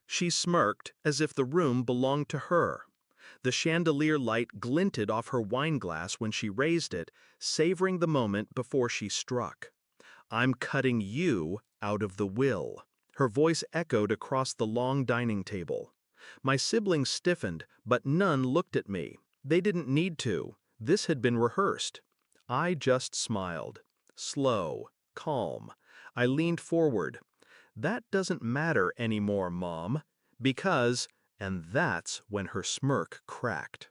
She smirked as if the room belonged to her. The chandelier light glinted off her wineglass when she raised it, savoring the moment before she struck. "I'm cutting you out of the will." Her voice echoed across the long dining table. My siblings stiffened, but none looked at me. They didn't need to. This had been rehearsed. I just smiled. Slow, calm. I leaned forward. "That doesn't matter anymore, Mom. Because," and that's when her smirk cracked.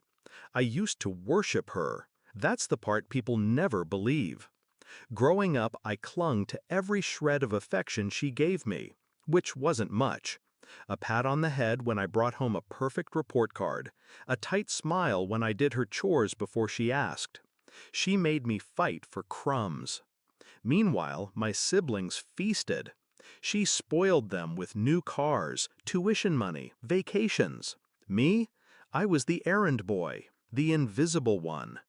"I used to worship her. That's the part people never believe. Growing up, I clung to every shred of affection she gave me, which wasn't much. A pat on the head when I brought home a perfect report card, a tight smile when I did her chores before she asked. She made me fight for crumbs. Meanwhile, my siblings feasted. She spoiled them with new cars, tuition money, vacations. Me? I was the errand boy, the invisible one.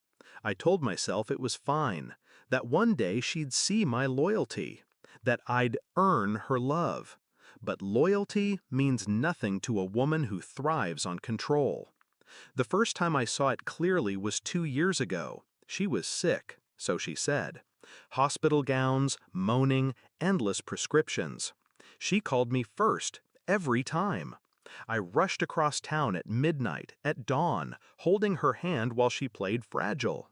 I told myself it was fine, that one day she'd see my loyalty, that I'd earn her love. But loyalty means nothing to a woman who thrives on control. The first time I saw it clearly was 2 years ago. She was sick, so she said. Hospital gowns, moaning, endless prescriptions. She called me first, every time. I rushed across town at midnight, at dawn, holding her hand while she played Fragile.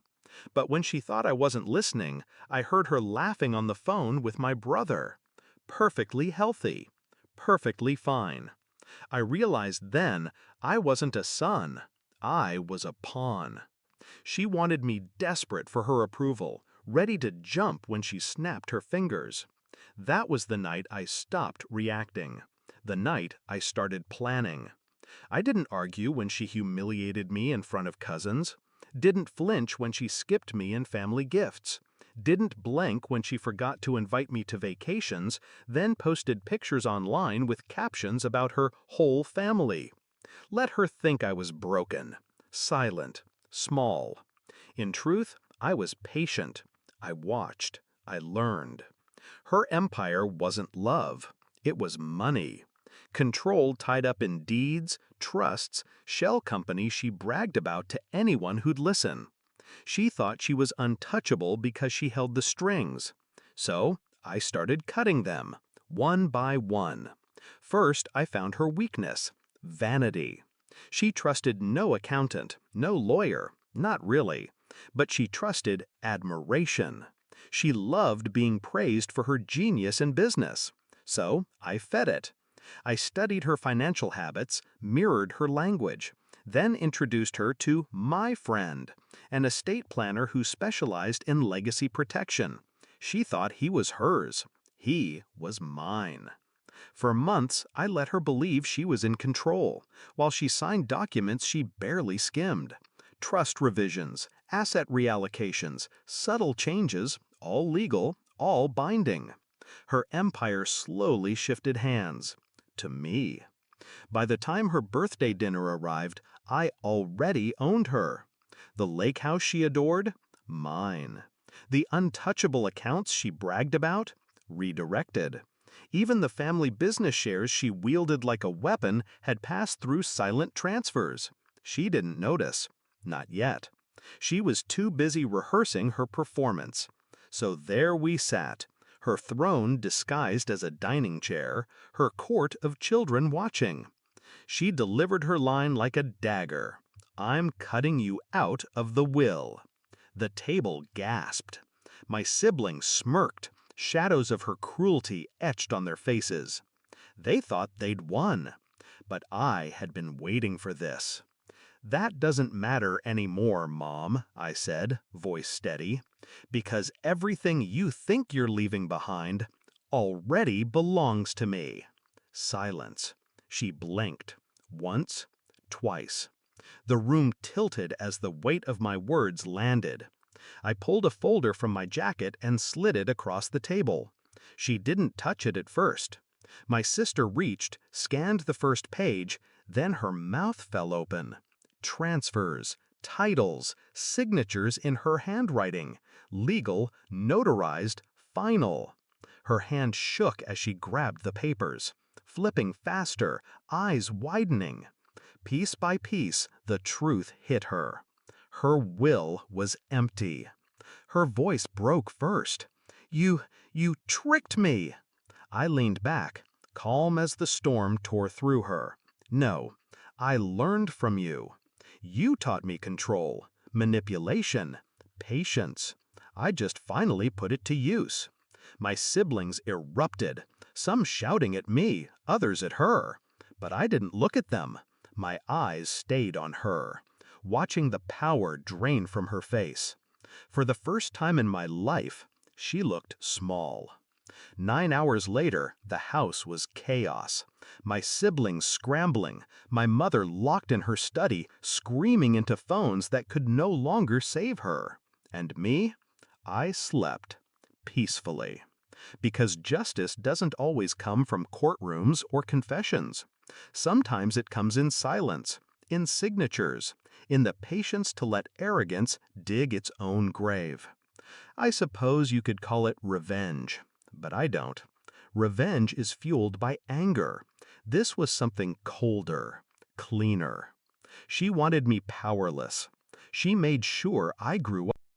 But when she thought I wasn't listening, I heard her laughing on the phone with my brother. Perfectly healthy. Perfectly fine. I realized then I wasn't a son. I was a pawn. She wanted me desperate for her approval, ready to jump when she snapped her fingers. That was the night I stopped reacting. The night I started planning. I didn't argue when she humiliated me in front of cousins. Didn't flinch when she skipped me in family gifts. Didn't blank when she forgot to invite me to vacations, then posted pictures online with captions about her whole family. Let her think I was broken, silent, small. In truth, I was patient. I watched. I learned. Her empire wasn't love. It was money. Control tied up in deeds, trusts, shell companies she bragged about to anyone who'd listen. She thought she was untouchable because she held the strings. So I started cutting them, one by one. First, I found her weakness, vanity. She trusted no accountant, no lawyer, not really. But she trusted admiration. She loved being praised for her genius in business. So I fed it. I studied her financial habits, mirrored her language, then introduced her to my friend, an estate planner who specialized in legacy protection. She thought he was hers. He was mine. For months, I let her believe she was in control, while she signed documents she barely skimmed. Trust revisions, asset reallocations, subtle changes, all legal, all binding. Her empire slowly shifted hands. To me. By the time her birthday dinner arrived, I already owned her. The lake house she adored? Mine. The untouchable accounts she bragged about? Redirected. Even the family business shares she wielded like a weapon had passed through silent transfers. She didn't notice. Not yet. She was too busy rehearsing her performance. So there we sat, her throne disguised as a dining chair, her court of children watching. She delivered her line like a dagger. "I'm cutting you out of the will." The table gasped. My siblings smirked, shadows of her cruelty etched on their faces. They thought they'd won. But I had been waiting for this. "That doesn't matter anymore, Mom," I said, voice steady, "because everything you think you're leaving behind already belongs to me." Silence. She blinked. Once, twice. The room tilted as the weight of my words landed. I pulled a folder from my jacket and slid it across the table. She didn't touch it at first. My sister reached, scanned the first page, then her mouth fell open. Transfers, titles, signatures in her handwriting, legal, notarized, final. Her hand shook as she grabbed the papers. flipping faster, eyes widening. Piece by piece, the truth hit her. Her will was empty. Her voice broke first. You tricked me!" I leaned back, calm as the storm tore through her. "No, I learned from you. You taught me control, manipulation, patience. I just finally put it to use." My siblings erupted, some shouting at me, others at her. But I didn't look at them. My eyes stayed on her, watching the power drain from her face. For the first time in my life, she looked small. 9 hours later, the house was chaos. My siblings scrambling, my mother locked in her study, screaming into phones that could no longer save her. And me? I slept peacefully. Because justice doesn't always come from courtrooms or confessions. Sometimes it comes in silence, in signatures, in the patience to let arrogance dig its own grave. I suppose you could call it revenge, but I don't. Revenge is fueled by anger. This was something colder, cleaner. She wanted me powerless. She made sure I grew up.